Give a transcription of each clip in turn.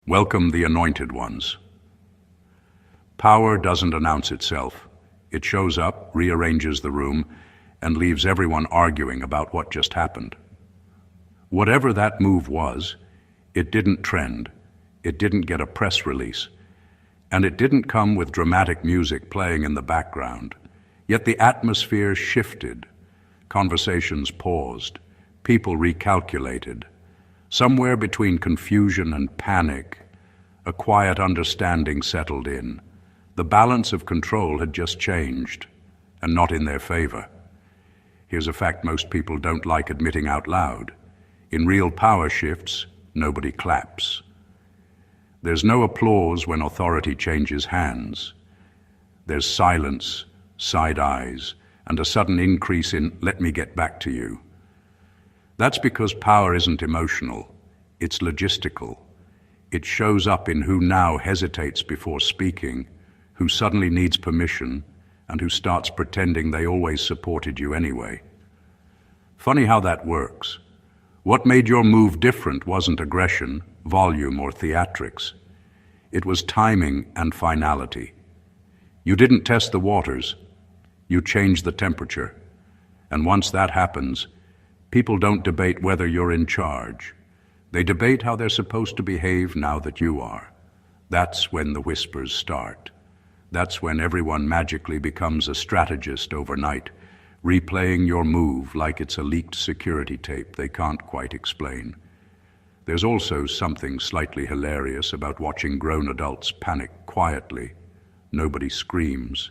Welcome the anointed ones. Power doesn't announce itself. It shows up, rearranges the room, and leaves everyone arguing about what just happened. Whatever that move was, it didn't trend, it didn't get a press release, and it didn't come with dramatic music playing in the background. Yet the atmosphere shifted. Conversations paused. People recalculated. Somewhere between confusion and panic, a quiet understanding settled in. The balance of control had just changed, and not in their favor. Here's a fact most people don't like admitting out loud. In real power shifts, nobody claps. There's no applause when authority changes hands. There's silence, side eyes, and a sudden increase in "let me get back to you." That's because power isn't emotional, it's logistical. It shows up in who now hesitates before speaking, who suddenly needs permission, and who starts pretending they always supported you anyway. Funny how that works. What made your move different wasn't aggression, volume, or theatrics. It was timing and finality. You didn't test the waters, you changed the temperature. And once that happens, people don't debate whether you're in charge. They debate how they're supposed to behave now that you are. That's when the whispers start. That's when everyone magically becomes a strategist overnight, replaying your move like it's a leaked security tape they can't quite explain. There's also something slightly hilarious about watching grown adults panic quietly. Nobody screams.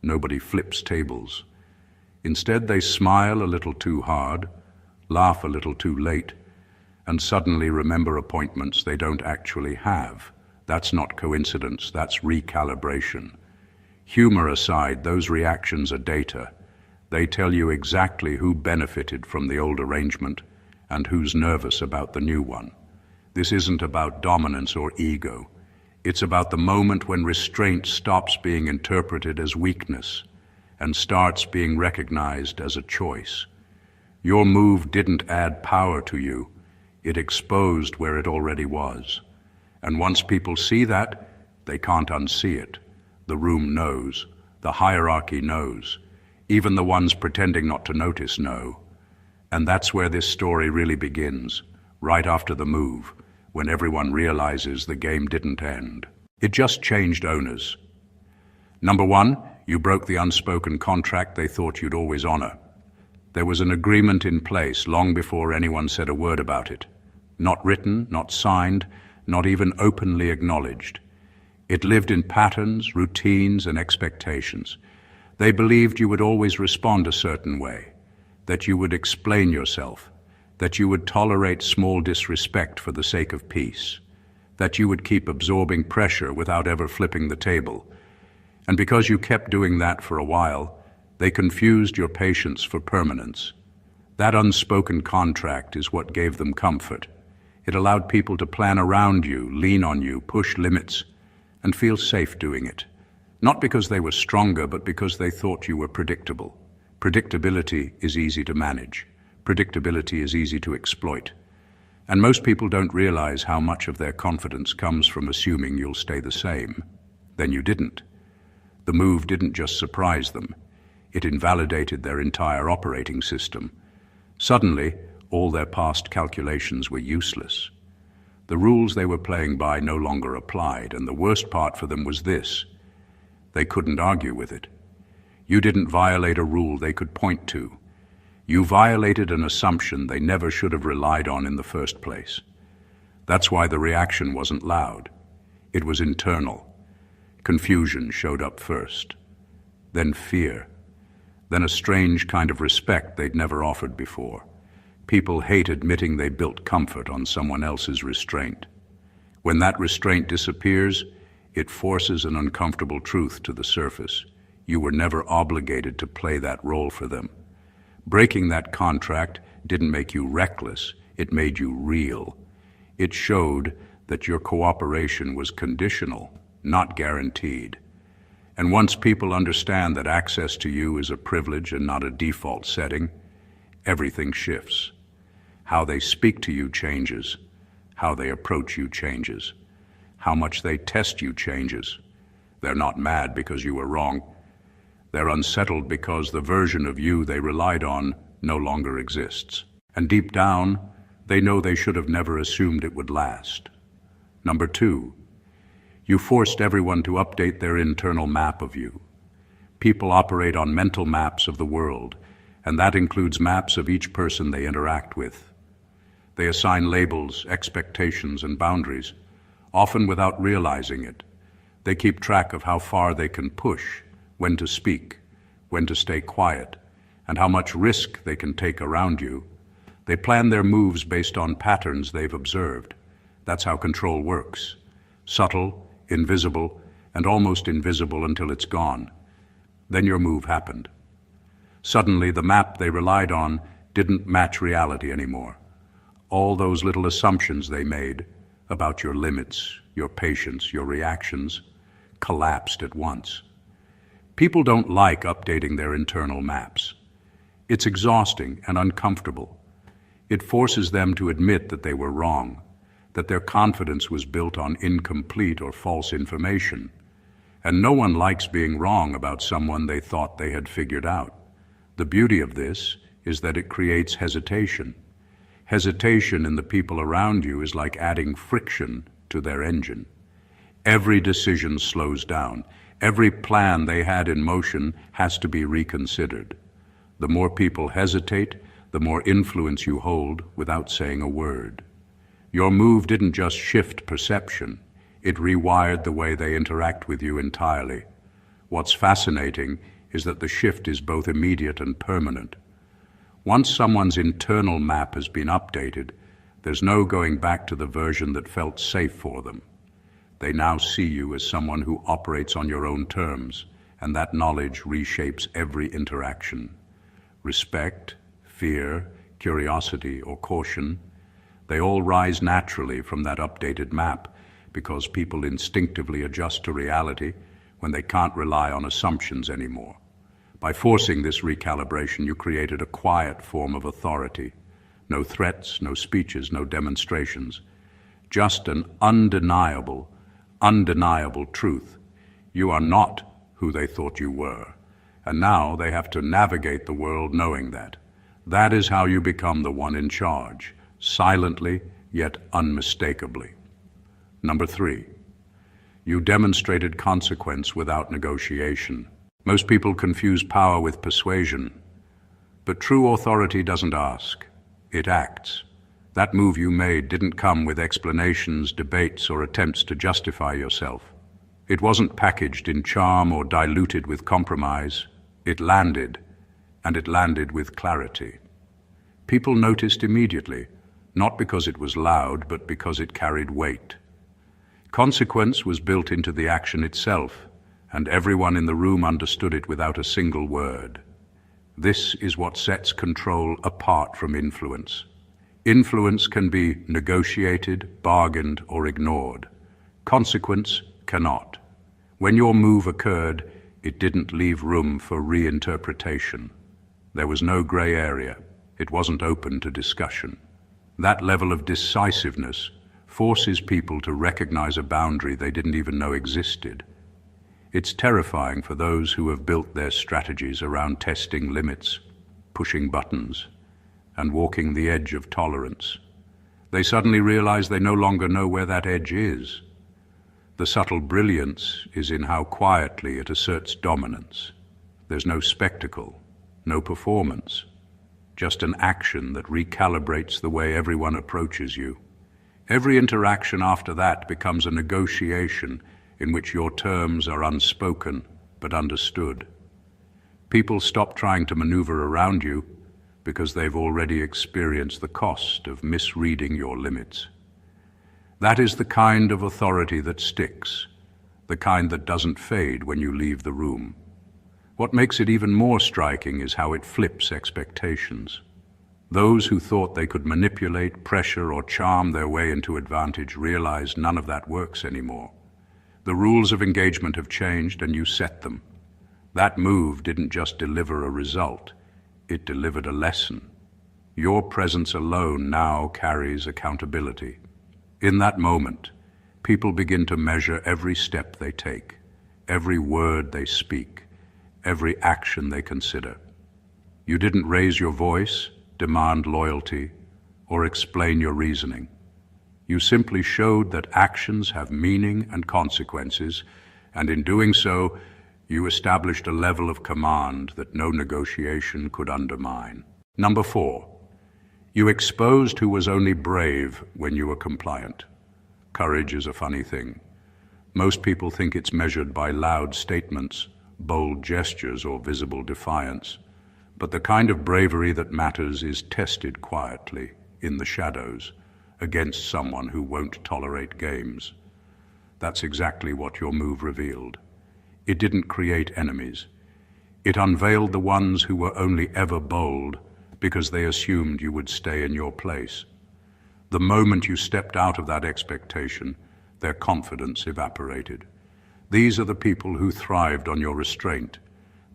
Nobody flips tables. Instead, they smile a little too hard, laugh a little too late, and suddenly remember appointments they don't actually have. That's not coincidence, that's recalibration. Humor aside, those reactions are data. They tell you exactly who benefited from the old arrangement and who's nervous about the new one. This isn't about dominance or ego. It's about the moment when restraint stops being interpreted as weakness and starts being recognized as a choice. Your move didn't add power to you. It exposed where it already was. And once people see that, they can't unsee it. The room knows. The hierarchy knows. Even the ones pretending not to notice know. And that's where this story really begins, right after the move, when everyone realizes the game didn't end. It just changed owners. Number one, you broke the unspoken contract they thought you'd always honor. There was an agreement in place long before anyone said a word about it. Not written, not signed, not even openly acknowledged. It lived in patterns, routines, and expectations. They believed you would always respond a certain way, that you would explain yourself, that you would tolerate small disrespect for the sake of peace, that you would keep absorbing pressure without ever flipping the table. And because you kept doing that for a while, they confused your patience for permanence. That unspoken contract is what gave them comfort. It allowed people to plan around you, lean on you, push limits, and feel safe doing it. Not because they were stronger, but because they thought you were predictable. Predictability is easy to manage. Predictability is easy to exploit. And most people don't realize how much of their confidence comes from assuming you'll stay the same. Then you didn't. The move didn't just surprise them. It invalidated their entire operating system. Suddenly, all their past calculations were useless. The rules they were playing by no longer applied, and the worst part for them was this: they couldn't argue with it. You didn't violate a rule they could point to. You violated an assumption they never should have relied on in the first place. That's why the reaction wasn't loud. It was internal. Confusion showed up first. Then fear. Then a strange kind of respect they'd never offered before. People hate admitting they built comfort on someone else's restraint. When that restraint disappears, it forces an uncomfortable truth to the surface. You were never obligated to play that role for them. Breaking that contract didn't make you reckless, it made you real. It showed that your cooperation was conditional, not guaranteed. And once people understand that access to you is a privilege and not a default setting, everything shifts. How they speak to you changes. How they approach you changes. how much they test you changes. They're not mad because you were wrong. They're unsettled because the version of you they relied on no longer exists. And deep down, they know they should have never assumed it would last. Number 2, you forced everyone to update their internal map of you. People operate on mental maps of the world, and that includes maps of each person they interact with. They assign labels, expectations, and boundaries, often without realizing it. They keep track of how far they can push, when to speak, when to stay quiet, and how much risk they can take around you. They plan their moves based on patterns they've observed. That's how control works. Subtle, invisible, and almost invisible until it's gone. Then your move happened. Suddenly, the map they relied on didn't match reality anymore. All those little assumptions they made about your limits, your patience, your reactions, collapsed at once. People don't like updating their internal maps. It's exhausting and uncomfortable. It forces them to admit that they were wrong, that their confidence was built on incomplete or false information. And no one likes being wrong about someone they thought they had figured out. The beauty of this is that it creates hesitation. Hesitation in the people around you is like adding friction to their engine. Every decision slows down. Every plan they had in motion has to be reconsidered. The more people hesitate, the more influence you hold without saying a word. Your move didn't just shift perception, it rewired the way they interact with you entirely. What's fascinating is that the shift is both immediate and permanent. Once someone's internal map has been updated, there's no going back to the version that felt safe for them. They now see you as someone who operates on your own terms, and that knowledge reshapes every interaction. Respect, fear, curiosity, or caution, they all rise naturally from that updated map because people instinctively adjust to reality when they can't rely on assumptions anymore. By forcing this recalibration, you created a quiet form of authority. No threats, no speeches, no demonstrations. Just an undeniable truth. You are not who they thought you were. And now they have to navigate the world knowing that. That is how you become the one in charge, silently yet unmistakably. Number 3, you demonstrated consequence without negotiation. Most people confuse power with persuasion, but true authority doesn't ask, it acts. That move you made didn't come with explanations, debates, or attempts to justify yourself. It wasn't packaged in charm or diluted with compromise. It landed, and it landed with clarity. People noticed immediately, not because it was loud, but because it carried weight. Consequence was built into the action itself, and everyone in the room understood it without a single word. This is what sets control apart from influence. Influence can be negotiated, bargained, or ignored. Consequence cannot. When your move occurred, it didn't leave room for reinterpretation. There was no gray area. It wasn't open to discussion. That level of decisiveness forces people to recognize a boundary they didn't even know existed. It's terrifying for those who have built their strategies around testing limits, pushing buttons, and walking the edge of tolerance. They suddenly realize they no longer know where that edge is. The subtle brilliance is in how quietly it asserts dominance. There's no spectacle, no performance, just an action that recalibrates the way everyone approaches you. Every interaction after that becomes a negotiation in which your terms are unspoken but understood. People stop trying to maneuver around you because they've already experienced the cost of misreading your limits. That is the kind of authority that sticks, the kind that doesn't fade when you leave the room. What makes it even more striking is how it flips expectations. Those who thought they could manipulate, pressure, or charm their way into advantage realize none of that works anymore. The rules of engagement have changed and you set them. That move didn't just deliver a result, it delivered a lesson. Your presence alone now carries accountability. In that moment, People begin to measure every step they take, every word they speak, every action they consider. You didn't raise your voice, demand loyalty, or explain your reasoning. You simply showed that actions have meaning and consequences, and in doing so, you established a level of command that no negotiation could undermine. Number 4, you exposed who was only brave when you were compliant. Courage is a funny thing. Most people think it's measured by loud statements, bold gestures, or visible defiance. But the kind of bravery that matters is tested quietly, in the shadows, against someone who won't tolerate games. That's exactly what your move revealed. It didn't create enemies. It unveiled the ones who were only ever bold because they assumed you would stay in your place. The moment you stepped out of that expectation, their confidence evaporated. These are the people who thrived on your restraint.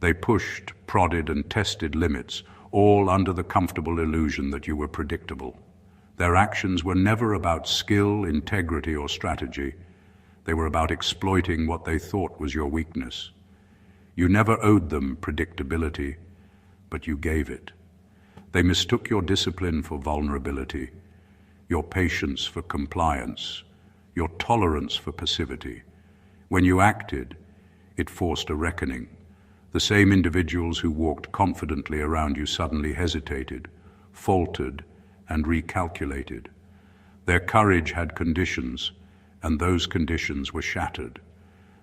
They pushed, prodded, and tested limits, all under the comfortable illusion that you were predictable. Their actions were never about skill, integrity, or strategy. They were about exploiting what they thought was your weakness. You never owed them predictability, but you gave it. They mistook your discipline for vulnerability, your patience for compliance, your tolerance for passivity. When you acted, it forced a reckoning. The same individuals who walked confidently around you suddenly hesitated, faltered, and recalculated. Their courage had conditions, and those conditions were shattered.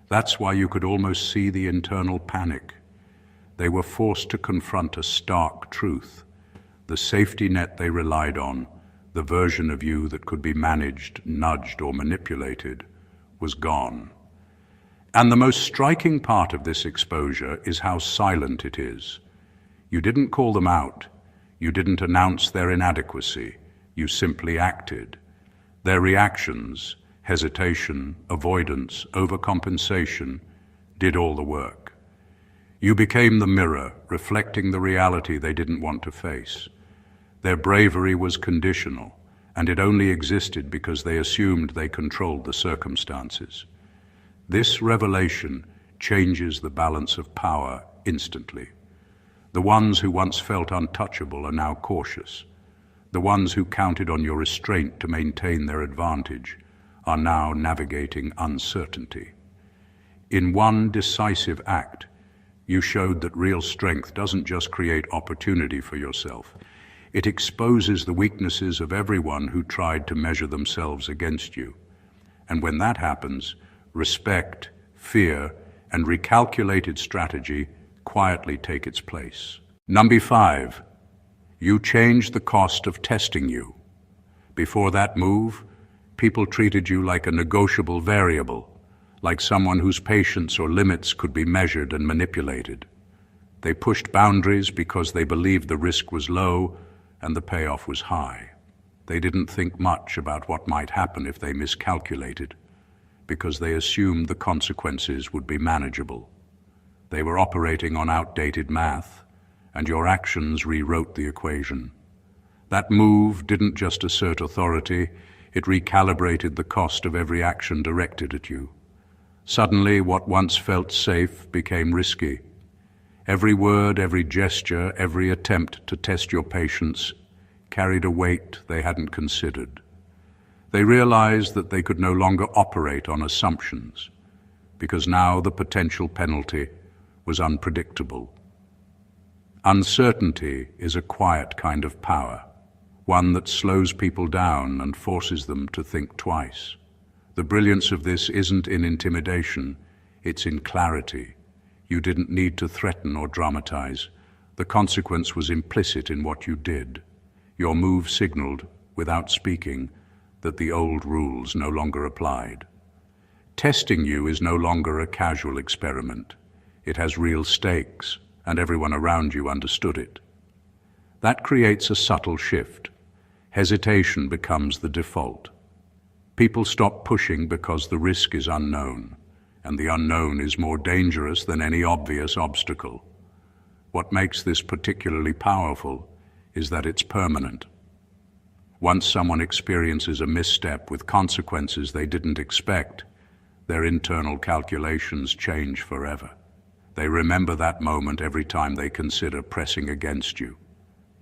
That's why you could almost see the internal panic. They were forced to confront a stark truth. The safety net they relied on, the version of you that could be managed, nudged, or manipulated, was gone. And the most striking part of this exposure is how silent it is. You didn't call them out. You didn't announce their inadequacy. You simply acted. Their reactions, hesitation, avoidance, overcompensation, did all the work. You became the mirror, reflecting the reality they didn't want to face. Their bravery was conditional, and it only existed because they assumed they controlled the circumstances. This revelation changes the balance of power instantly. The ones who once felt untouchable are now cautious. The ones who counted on your restraint to maintain their advantage are now navigating uncertainty. In one decisive act, you showed that real strength doesn't just create opportunity for yourself. It exposes the weaknesses of everyone who tried to measure themselves against you. And when that happens, respect, fear, and recalculated strategy quietly take its place. Number 5, you changed the cost of testing you. Before that move, people treated you like a negotiable variable, like someone whose patience or limits could be measured and manipulated. They pushed boundaries because they believed the risk was low and the payoff was high. They didn't think much about what might happen if they miscalculated, because they assumed the consequences would be manageable. They were operating on outdated math, and your actions rewrote the equation. That move didn't just assert authority, it recalibrated the cost of every action directed at you. Suddenly, what once felt safe became risky. Every word, every gesture, every attempt to test your patience carried a weight they hadn't considered. They realized that they could no longer operate on assumptions, because now the potential penalty was unpredictable. Uncertainty is a quiet kind of power, one that slows people down and forces them to think twice. The brilliance of this isn't in intimidation, it's in clarity. You didn't need to threaten or dramatize. The consequence was implicit in what you did. Your move signaled, without speaking, that the old rules no longer applied. Testing you is no longer a casual experiment. It has real stakes, and everyone around you understood it. That creates a subtle shift. Hesitation becomes the default. People stop pushing because the risk is unknown, and the unknown is more dangerous than any obvious obstacle. What makes this particularly powerful is that it's permanent. Once someone experiences a misstep with consequences they didn't expect, their internal calculations change forever. They remember that moment every time they consider pressing against you.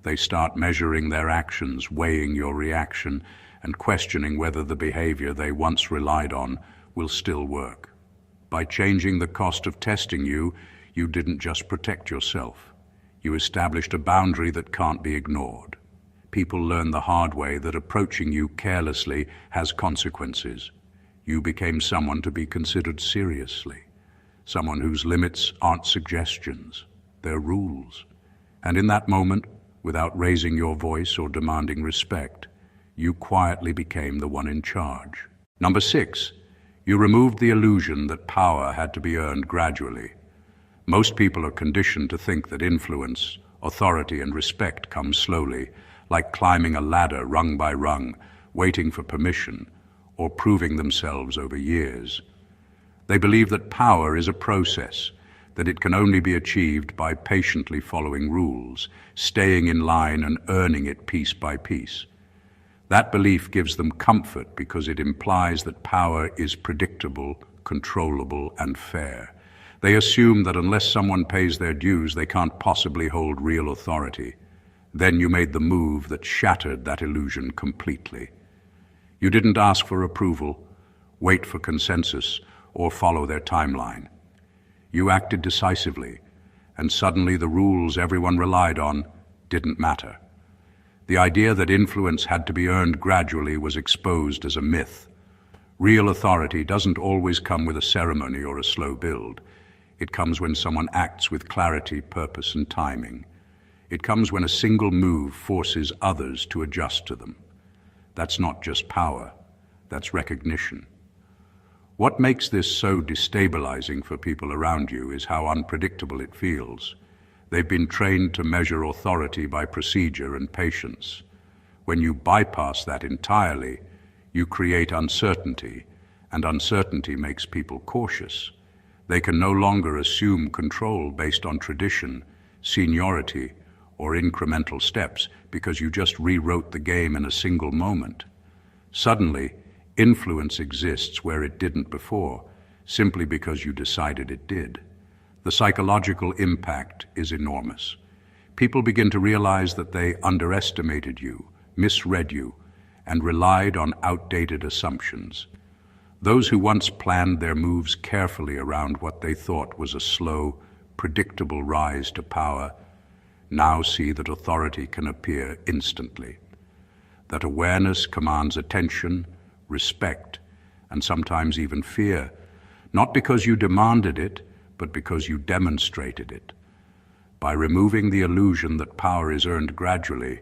They start measuring their actions, weighing your reaction, and questioning whether the behavior they once relied on will still work. By changing the cost of testing you, you didn't just protect yourself. You established a boundary that can't be ignored. People learn the hard way that approaching you carelessly has consequences. You became someone to be considered seriously, someone whose limits aren't suggestions, they're rules. And in that moment, without raising your voice or demanding respect, you quietly became the one in charge. Number 6, you removed the illusion that power had to be earned gradually. Most people are conditioned to think that influence, authority, and respect come slowly, like climbing a ladder rung by rung, waiting for permission, or proving themselves over years. They believe that power is a process, that it can only be achieved by patiently following rules, staying in line and earning it piece by piece. That belief gives them comfort because it implies that power is predictable, controllable, and fair. They assume that unless someone pays their dues, they can't possibly hold real authority. Then you made the move that shattered that illusion completely. You didn't ask for approval, wait for consensus, or follow their timeline. You acted decisively, and suddenly the rules everyone relied on didn't matter. The idea that influence had to be earned gradually was exposed as a myth. Real authority doesn't always come with a ceremony or a slow build. It comes when someone acts with clarity, purpose, and timing. It comes when a single move forces others to adjust to them. That's not just power, that's recognition. What makes this so destabilizing for people around you is how unpredictable it feels. They've been trained to measure authority by procedure and patience. When you bypass that entirely, you create uncertainty, and uncertainty makes people cautious. They can no longer assume control based on tradition, seniority, or incremental steps because you just rewrote the game in a single moment. Suddenly, influence exists where it didn't before, simply because you decided it did. The psychological impact is enormous. People begin to realize that they underestimated you, misread you, and relied on outdated assumptions. Those who once planned their moves carefully around what they thought was a slow, predictable rise to power now see that authority can appear instantly. That awareness commands attention, respect, and sometimes even fear, not because you demanded it, but because you demonstrated it. By removing the illusion that power is earned gradually,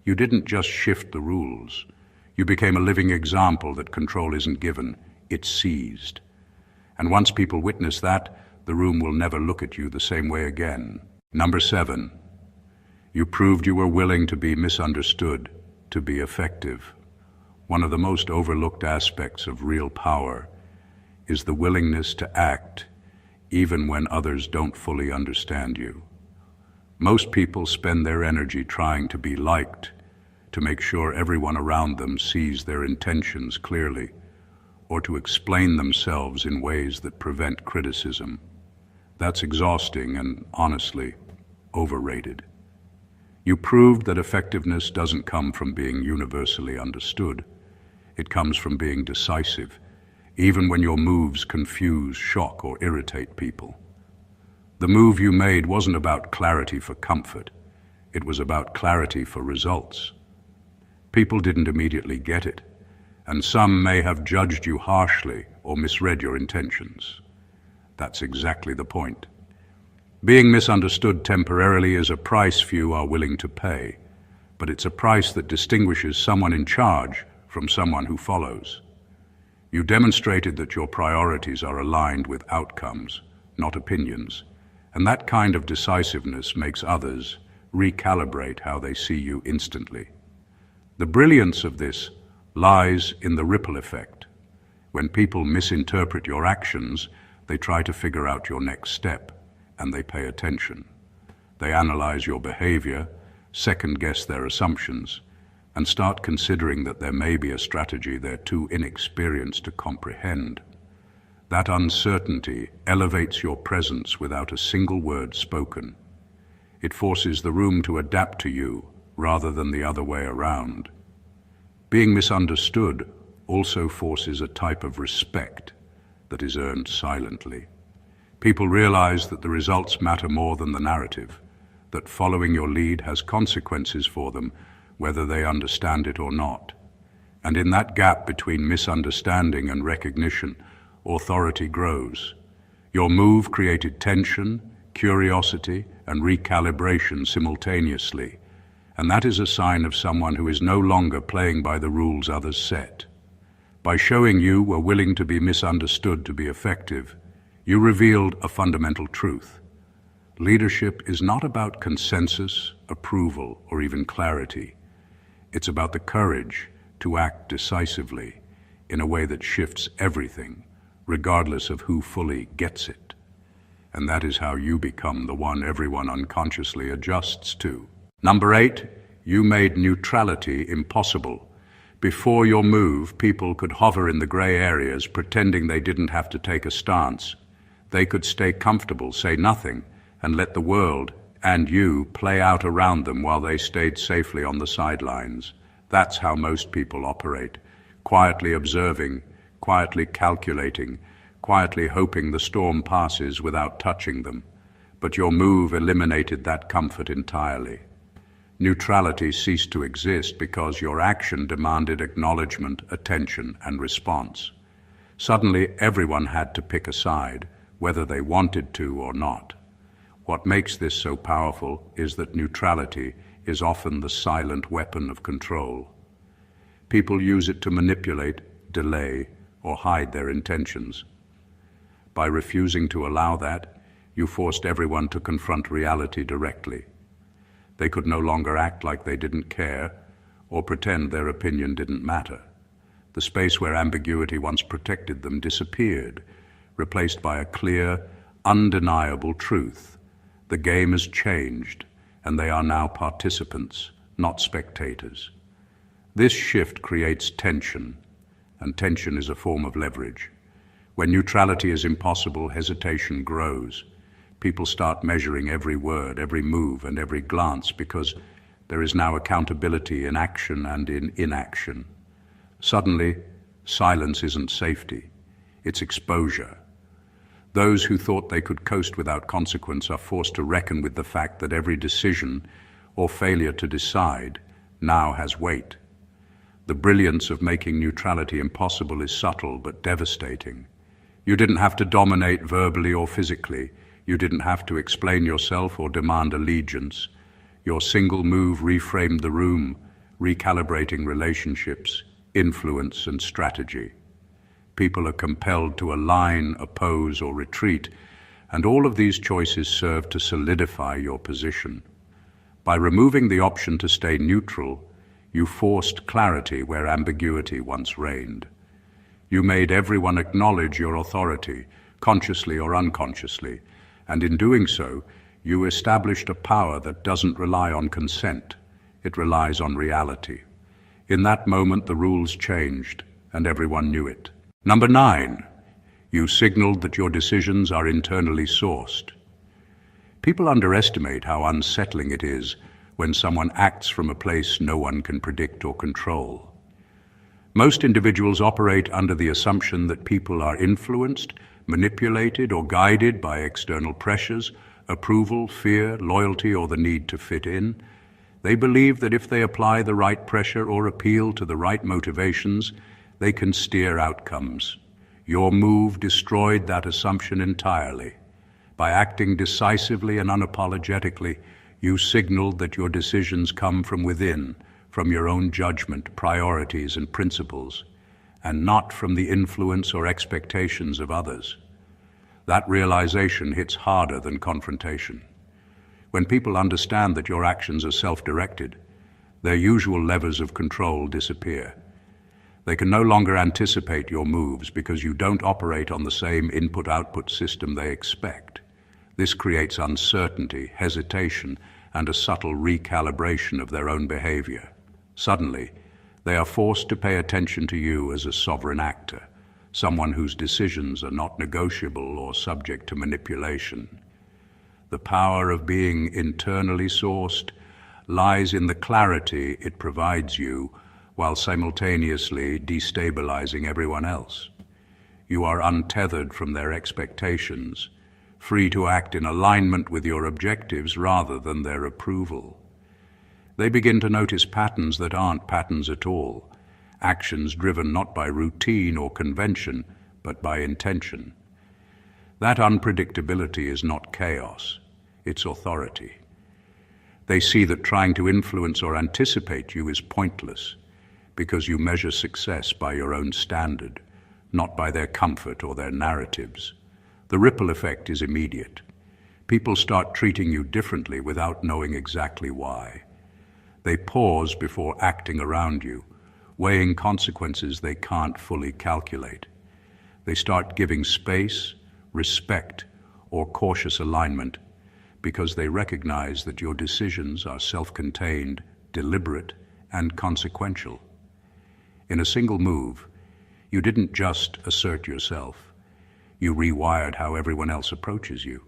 you didn't just shift the rules. You became a living example that control isn't given, it's seized. And once people witness that, the room will never look at you the same way again. Number 7, you proved you were willing to be misunderstood, to be effective. One of the most overlooked aspects of real power is the willingness to act even when others don't fully understand you. Most people spend their energy trying to be liked, to make sure everyone around them sees their intentions clearly, or to explain themselves in ways that prevent criticism. That's exhausting and, honestly, overrated. You proved that effectiveness doesn't come from being universally understood. It comes from being decisive, even when your moves confuse, shock, or irritate people. The move you made wasn't about clarity for comfort. It was about clarity for results. People didn't immediately get it, and some may have judged you harshly or misread your intentions. That's exactly the point. Being misunderstood temporarily is a price few are willing to pay, but it's a price that distinguishes someone in charge from someone who follows. You demonstrated that your priorities are aligned with outcomes, not opinions, and that kind of decisiveness makes others recalibrate how they see you instantly. The brilliance of this lies in the ripple effect. When people misinterpret your actions, they try to figure out your next step, and they pay attention. They analyze your behavior, second-guess their assumptions, and start considering that there may be a strategy they're too inexperienced to comprehend. That uncertainty elevates your presence without a single word spoken. It forces the room to adapt to you rather than the other way around. Being misunderstood also forces a type of respect that is earned silently. People realize that the results matter more than the narrative, that following your lead has consequences for them, whether they understand it or not. And in that gap between misunderstanding and recognition, authority grows. Your move created tension, curiosity, and recalibration simultaneously, and that is a sign of someone who is no longer playing by the rules others set. By showing you were willing to be misunderstood to be effective, you revealed a fundamental truth. Leadership is not about consensus, approval, or even clarity. It's about the courage to act decisively in a way that shifts everything, regardless of who fully gets it. And that is how you become the one everyone unconsciously adjusts to. Number 8, you made neutrality impossible. Before your move, people could hover in the gray areas, pretending they didn't have to take a stance. They could stay comfortable, say nothing, and let the world and you play out around them while they stayed safely on the sidelines. That's how most people operate, quietly observing, quietly calculating, quietly hoping the storm passes without touching them. But your move eliminated that comfort entirely. Neutrality ceased to exist because your action demanded acknowledgement, attention, and response. Suddenly, everyone had to pick a side, whether they wanted to or not. What makes this so powerful is that neutrality is often the silent weapon of control. People use it to manipulate, delay, or hide their intentions. By refusing to allow that, you forced everyone to confront reality directly. They could no longer act like they didn't care or pretend their opinion didn't matter. The space where ambiguity once protected them disappeared, replaced by a clear, undeniable truth. The game has changed, and they are now participants, not spectators. This shift creates tension, and tension is a form of leverage. When neutrality is impossible, hesitation grows. People start measuring every word, every move, and every glance because there is now accountability in action and in inaction. Suddenly, silence isn't safety, it's exposure. Those who thought they could coast without consequence are forced to reckon with the fact that every decision or failure to decide now has weight. The brilliance of making neutrality impossible is subtle but devastating. You didn't have to dominate verbally or physically. You didn't have to explain yourself or demand allegiance. Your single move reframed the room, recalibrating relationships, influence, and strategy. People are compelled to align, oppose, or retreat, and all of these choices serve to solidify your position. By removing the option to stay neutral, you forced clarity where ambiguity once reigned. You made everyone acknowledge your authority, consciously or unconsciously, and in doing so, you established a power that doesn't rely on consent. It relies on reality. In that moment, the rules changed, and everyone knew it. Number 9, you signaled that your decisions are internally sourced. People underestimate how unsettling it is when someone acts from a place no one can predict or control. Most individuals operate under the assumption that people are influenced, manipulated, or guided by external pressures, approval, fear, loyalty, or the need to fit in. They believe that if they apply the right pressure or appeal to the right motivations, they can steer outcomes. Your move destroyed that assumption entirely. By acting decisively and unapologetically, you signaled that your decisions come from within, from your own judgment, priorities, and principles, and not from the influence or expectations of others. That realization hits harder than confrontation. When people understand that your actions are self-directed, their usual levers of control disappear. They can no longer anticipate your moves because you don't operate on the same input-output system they expect. This creates uncertainty, hesitation, and a subtle recalibration of their own behavior. Suddenly, they are forced to pay attention to you as a sovereign actor, someone whose decisions are not negotiable or subject to manipulation. The power of being internally sourced lies in the clarity it provides you while simultaneously destabilizing everyone else. You are untethered from their expectations, free to act in alignment with your objectives rather than their approval. They begin to notice patterns that aren't patterns at all, actions driven not by routine or convention, but by intention. That unpredictability is not chaos, it's authority. They see that trying to influence or anticipate you is pointless, because you measure success by your own standard, not by their comfort or their narratives. The ripple effect is immediate. People start treating you differently without knowing exactly why. They pause before acting around you, weighing consequences they can't fully calculate. They start giving space, respect, or cautious alignment because they recognize that your decisions are self-contained, deliberate, and consequential. In a single move, you didn't just assert yourself. You rewired how everyone else approaches you.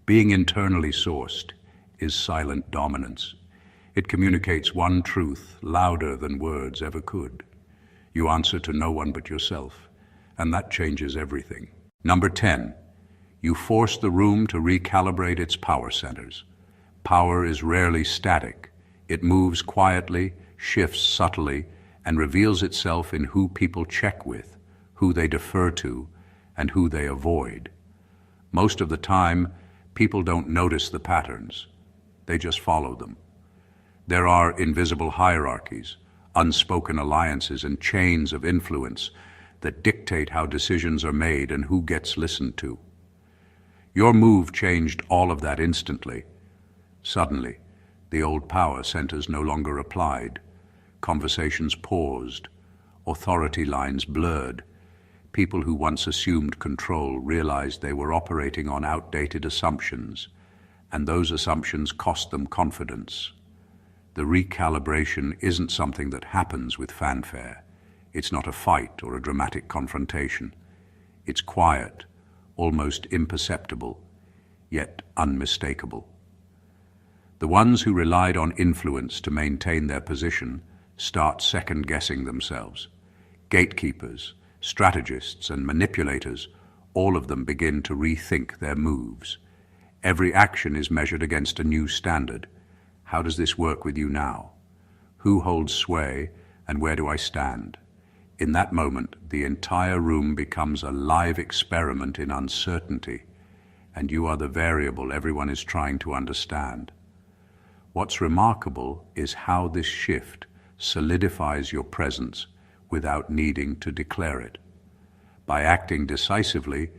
Being internally sourced is silent dominance. It communicates one truth louder than words ever could. You answer to no one but yourself, and that changes everything. Number 10, you force the room to recalibrate its power centers. Power is rarely static. It moves quietly, shifts subtly, and reveals itself in who people check with, who they defer to, and who they avoid. Most of the time, people don't notice the patterns. They just follow them. There are invisible hierarchies, unspoken alliances, and chains of influence that dictate how decisions are made and who gets listened to. Your move changed all of that instantly. Suddenly, the old power centers no longer applied. Conversations paused, authority lines blurred. People who once assumed control realized they were operating on outdated assumptions, and those assumptions cost them confidence. The recalibration isn't something that happens with fanfare. It's not a fight or a dramatic confrontation. It's quiet, almost imperceptible, yet unmistakable. The ones who relied on influence to maintain their position start second-guessing themselves. Gatekeepers, strategists, and manipulators, all of them begin to rethink their moves. Every action is measured against a new standard. How does this work with you now? Who holds sway, and where do I stand? In that moment, the entire room becomes a live experiment in uncertainty, and you are the variable everyone is trying to understand. What's remarkable is how this shift solidifies your presence without needing to declare it. By acting decisively,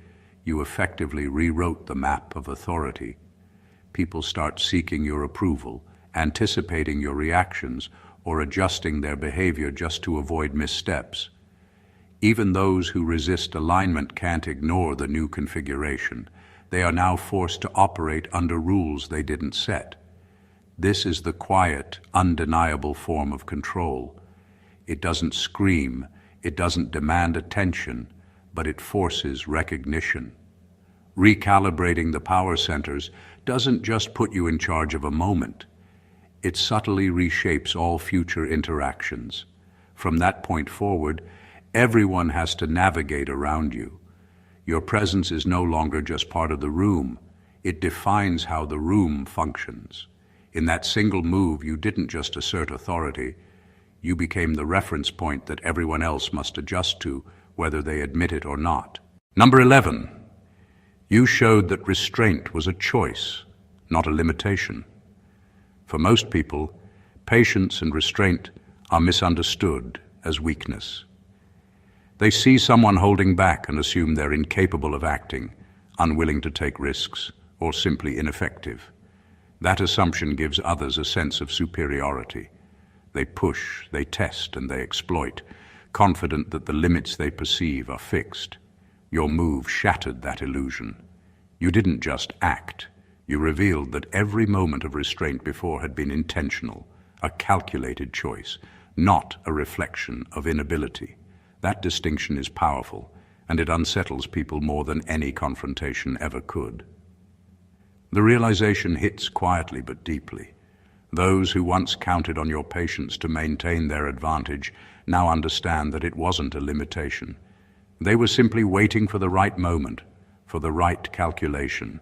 you effectively rewrote the map of authority. People start seeking your approval, anticipating your reactions, or adjusting their behavior just to avoid missteps. Even those who resist alignment can't ignore the new configuration. They are now forced to operate under rules they didn't set. This is the quiet, undeniable form of control. It doesn't scream, it doesn't demand attention, but it forces recognition. Recalibrating the power centers doesn't just put you in charge of a moment. It subtly reshapes all future interactions. From that point forward, everyone has to navigate around you. Your presence is no longer just part of the room. It defines how the room functions. In that single move, you didn't just assert authority. You became the reference point that everyone else must adjust to, whether they admit it or not. Number 11, you showed that restraint was a choice, not a limitation. For most people, patience and restraint are misunderstood as weakness. They see someone holding back and assume they're incapable of acting, unwilling to take risks, or simply ineffective. That assumption gives others a sense of superiority. They push, they test, and they exploit, confident that the limits they perceive are fixed. Your move shattered that illusion. You didn't just act. You revealed that every moment of restraint before had been intentional, a calculated choice, not a reflection of inability. That distinction is powerful, and it unsettles people more than any confrontation ever could. The realization hits quietly but deeply. Those who once counted on your patience to maintain their advantage now understand that it wasn't a limitation. They were simply waiting for the right moment, for the right calculation.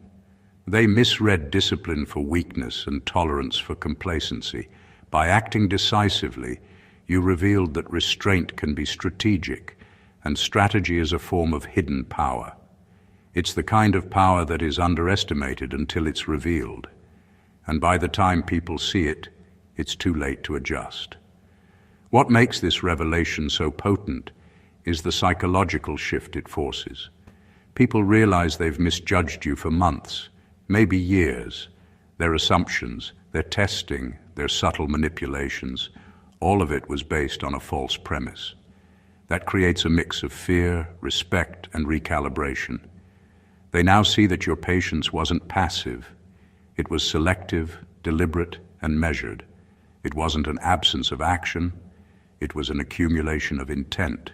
They misread discipline for weakness and tolerance for complacency. By acting decisively, you revealed that restraint can be strategic, and strategy is a form of hidden power. It's the kind of power that is underestimated until it's revealed. And by the time people see it, it's too late to adjust. What makes this revelation so potent is the psychological shift it forces. People realize they've misjudged you for months, maybe years. Their assumptions, their testing, their subtle manipulations, all of it was based on a false premise. That creates a mix of fear, respect, and recalibration. They now see that your patience wasn't passive. It was selective, deliberate, and measured. It wasn't an absence of action. It was an accumulation of intent.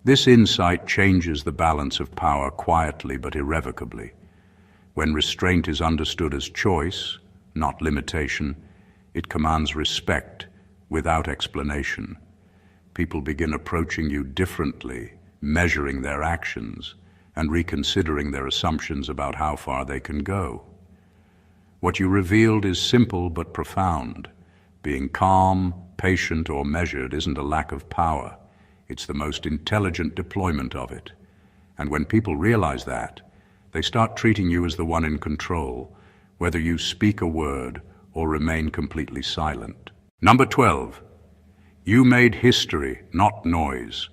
This insight changes the balance of power quietly but irrevocably. When restraint is understood as choice, not limitation, it commands respect without explanation. People begin approaching you differently, measuring their actions, and reconsidering their assumptions about how far they can go. What you revealed is simple but profound. Being calm, patient, or measured isn't a lack of power. It's the most intelligent deployment of it. And when people realize that, they start treating you as the one in control, whether you speak a word or remain completely silent. Number 12. You made history, not noise.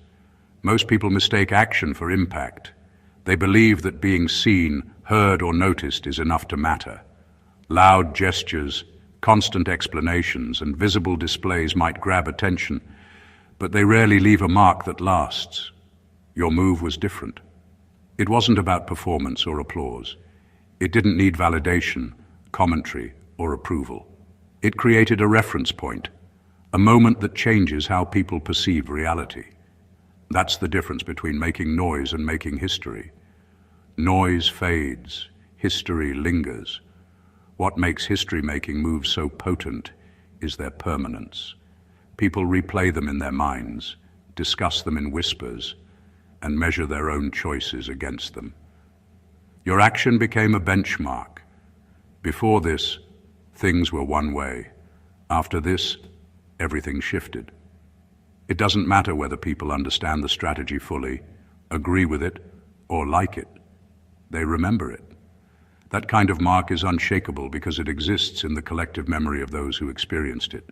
Most people mistake action for impact. They believe that being seen, heard, or noticed is enough to matter. Loud gestures, constant explanations, and visible displays might grab attention, but they rarely leave a mark that lasts. Your move was different. It wasn't about performance or applause. It didn't need validation, commentary, or approval. It created a reference point, a moment that changes how people perceive reality. That's the difference between making noise and making history. Noise fades, history lingers. What makes history-making moves so potent is their permanence. People replay them in their minds, discuss them in whispers, and measure their own choices against them. Your action became a benchmark. Before this, things were one way. After this, everything shifted. It doesn't matter whether people understand the strategy fully, agree with it, or like it. They remember it. That kind of mark is unshakable because it exists in the collective memory of those who experienced it.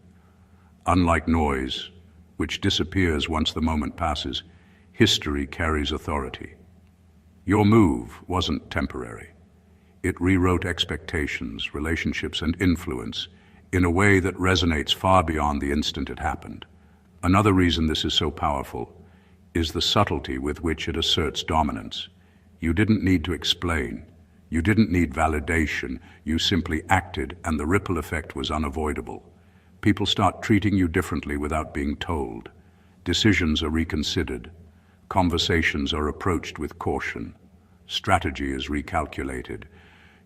Unlike noise, which disappears once the moment passes, history carries authority. Your move wasn't temporary. It rewrote expectations, relationships, and influence in a way that resonates far beyond the instant it happened. Another reason this is so powerful is the subtlety with which it asserts dominance. You didn't need to explain. You didn't need validation. You simply acted, and the ripple effect was unavoidable. People start treating you differently without being told. Decisions are reconsidered. Conversations are approached with caution. Strategy is recalculated.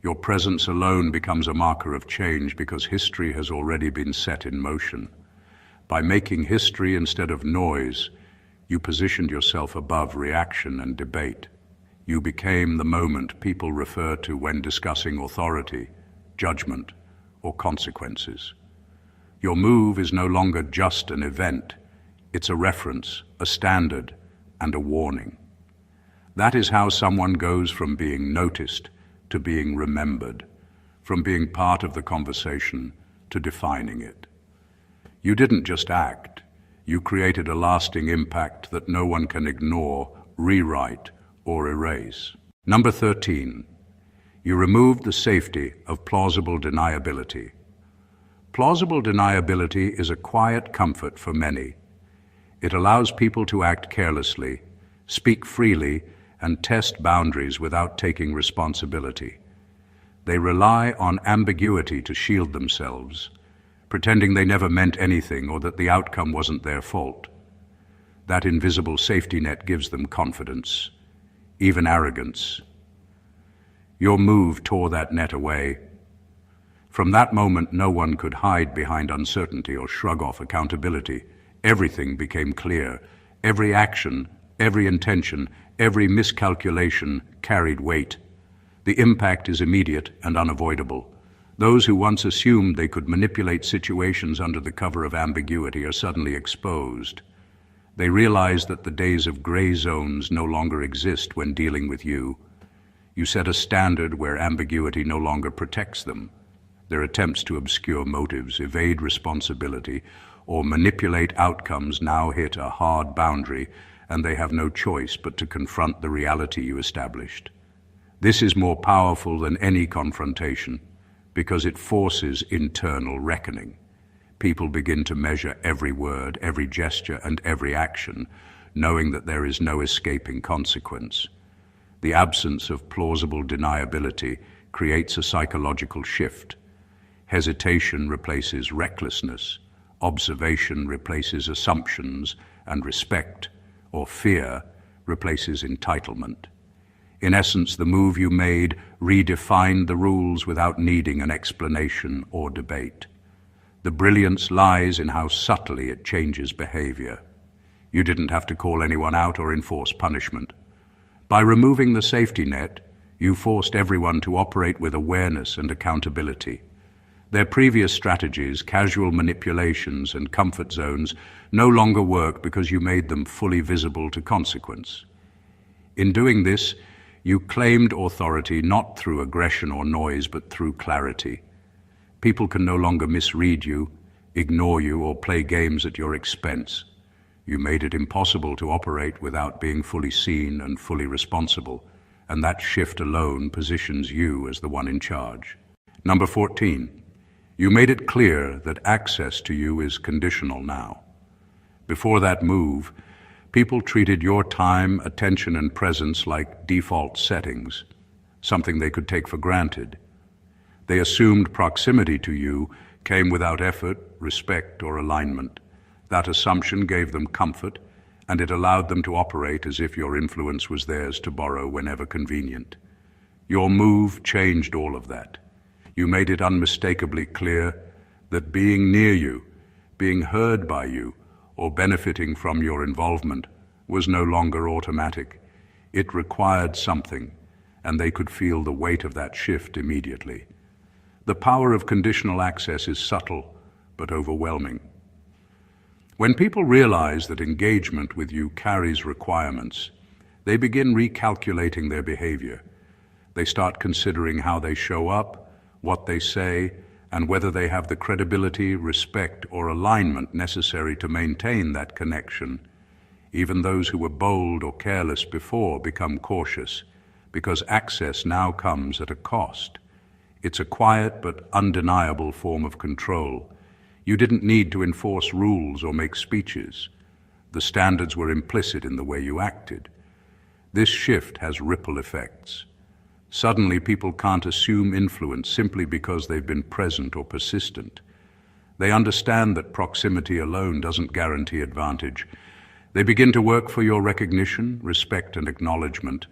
Your presence alone becomes a marker of change because history has already been set in motion. By making history instead of noise, you positioned yourself above reaction and debate. You became the moment people refer to when discussing authority, judgment, or consequences. Your move is no longer just an event. It's a reference, a standard, and a warning. That is how someone goes from being noticed to being remembered, from being part of the conversation to defining it. You didn't just act. You created a lasting impact that no one can ignore, rewrite, or erase. Number 13. You removed the safety of plausible deniability. Plausible deniability is a quiet comfort for many. It allows people to act carelessly, speak freely, and test boundaries without taking responsibility. They rely on ambiguity to shield themselves, pretending they never meant anything or that the outcome wasn't their fault. That invisible safety net gives them confidence, even arrogance. Your move tore that net away. From that moment, no one could hide behind uncertainty or shrug off accountability. Everything became clear. Every action, every intention, every miscalculation carried weight. The impact is immediate and unavoidable. Those who once assumed they could manipulate situations under the cover of ambiguity are suddenly exposed. They realize that the days of gray zones no longer exist when dealing with you. You set a standard where ambiguity no longer protects them. Their attempts to obscure motives, evade responsibility, or manipulate outcomes now hit a hard boundary, and they have no choice but to confront the reality you established. This is more powerful than any confrontation because it forces internal reckoning. People begin to measure every word, every gesture, and every action, knowing that there is no escaping consequence. The absence of plausible deniability creates a psychological shift. Hesitation replaces recklessness, observation replaces assumptions, and respect, or fear, replaces entitlement. In essence, the move you made redefined the rules without needing an explanation or debate. The brilliance lies in how subtly it changes behavior. You didn't have to call anyone out or enforce punishment. By removing the safety net, you forced everyone to operate with awareness and accountability. Their previous strategies, casual manipulations, and comfort zones no longer work because you made them fully visible to consequence. In doing this, you claimed authority not through aggression or noise, but through clarity. People can no longer misread you, ignore you, or play games at your expense. You made it impossible to operate without being fully seen and fully responsible, and that shift alone positions you as the one in charge. Number 14. You made it clear that access to you is conditional now. Before that move, people treated your time, attention, and presence like default settings, something they could take for granted. They assumed proximity to you came without effort, respect, or alignment. That assumption gave them comfort, and it allowed them to operate as if your influence was theirs to borrow whenever convenient. Your move changed all of that. You made it unmistakably clear that being near you, being heard by you, or benefiting from your involvement was no longer automatic. It required something, and they could feel the weight of that shift immediately. The power of conditional access is subtle but overwhelming. When people realize that engagement with you carries requirements, they begin recalculating their behavior. They start considering how they show up, what they say, and whether they have the credibility, respect, or alignment necessary to maintain that connection. Even those who were bold or careless before become cautious, because access now comes at a cost. It's a quiet but undeniable form of control. You didn't need to enforce rules or make speeches. The standards were implicit in the way you acted. This shift has ripple effects. Suddenly, people can't assume influence simply because they've been present or persistent. They understand that proximity alone doesn't guarantee advantage. They begin to work for your recognition, respect, and acknowledgement,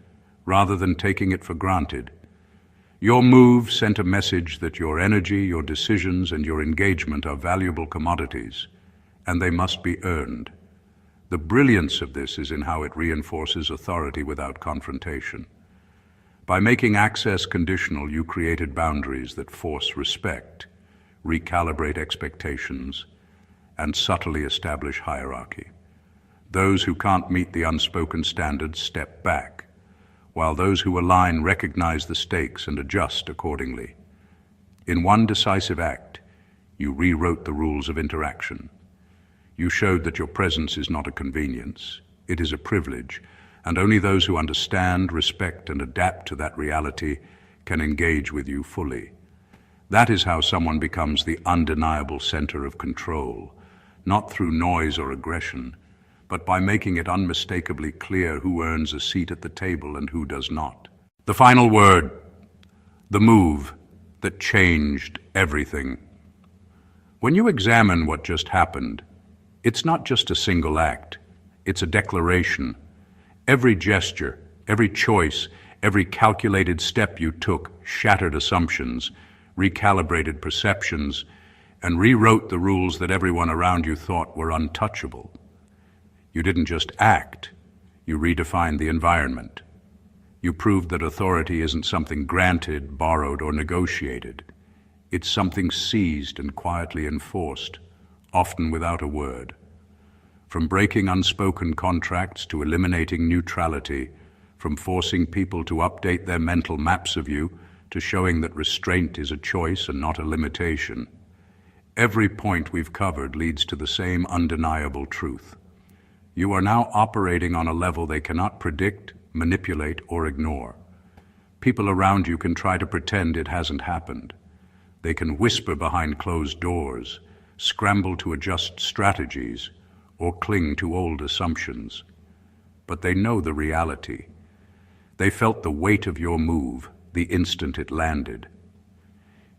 rather than taking it for granted. Your move sent a message that your energy, your decisions, and your engagement are valuable commodities, and they must be earned. The brilliance of this is in how it reinforces authority without confrontation. By making access conditional, you created boundaries that force respect, recalibrate expectations, and subtly establish hierarchy. Those who can't meet the unspoken standards step back, while those who align recognize the stakes and adjust accordingly. In one decisive act, you rewrote the rules of interaction. You showed that your presence is not a convenience, it is a privilege, and only those who understand, respect, and adapt to that reality can engage with you fully. That is how someone becomes the undeniable center of control, not through noise or aggression, but by making it unmistakably clear who earns a seat at the table and who does not. The final word, the move that changed everything. When you examine what just happened, it's not just a single act, it's a declaration. Every gesture, every choice, every calculated step you took shattered assumptions, recalibrated perceptions, and rewrote the rules that everyone around you thought were untouchable. You didn't just act, you redefined the environment. You proved that authority isn't something granted, borrowed, or negotiated. It's something seized and quietly enforced, often without a word. From breaking unspoken contracts to eliminating neutrality, from forcing people to update their mental maps of you to showing that restraint is a choice and not a limitation. Every point we've covered leads to the same undeniable truth. You are now operating on a level they cannot predict, manipulate, or ignore. People around you can try to pretend it hasn't happened. They can whisper behind closed doors, scramble to adjust strategies, or cling to old assumptions. But they know the reality. They felt the weight of your move the instant it landed.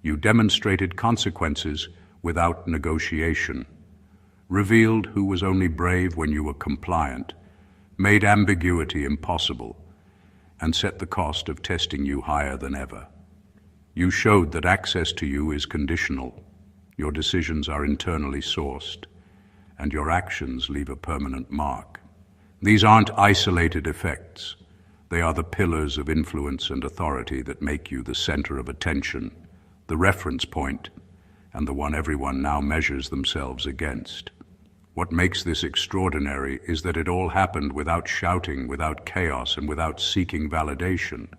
You demonstrated consequences without negotiation, revealed who was only brave when you were compliant, made ambiguity impossible, and set the cost of testing you higher than ever. You showed that access to you is conditional, your decisions are internally sourced, and your actions leave a permanent mark. These aren't isolated effects. They are the pillars of influence and authority that make you the center of attention, the reference point, and the one everyone now measures themselves against. What makes this extraordinary is that it all happened without shouting, without chaos, and without seeking validation.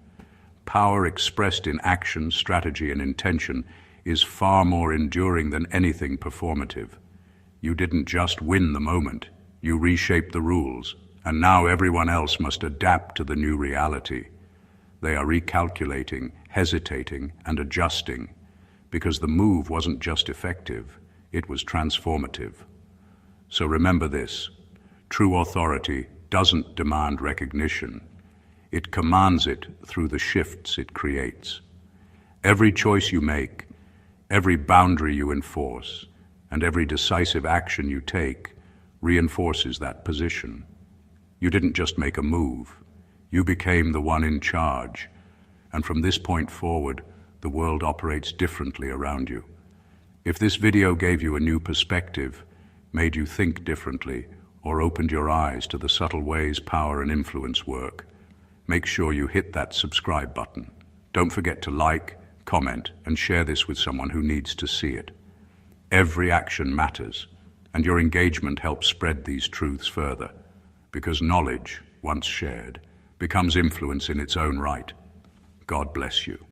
Power expressed in action, strategy, and intention is far more enduring than anything performative. You didn't just win the moment, you reshaped the rules, and now everyone else must adapt to the new reality. They are recalculating, hesitating, and adjusting, because the move wasn't just effective, it was transformative. So remember this, true authority doesn't demand recognition. It commands it through the shifts it creates. Every choice you make, every boundary you enforce, and every decisive action you take reinforces that position. You didn't just make a move, you became the one in charge, and from this point forward, the world operates differently around you. If this video gave you a new perspective, made you think differently, or opened your eyes to the subtle ways power and influence work, make sure you hit that subscribe button. Don't forget to like, comment, and share this with someone who needs to see it. Every action matters, and your engagement helps spread these truths further, because knowledge, once shared, becomes influence in its own right. God bless you.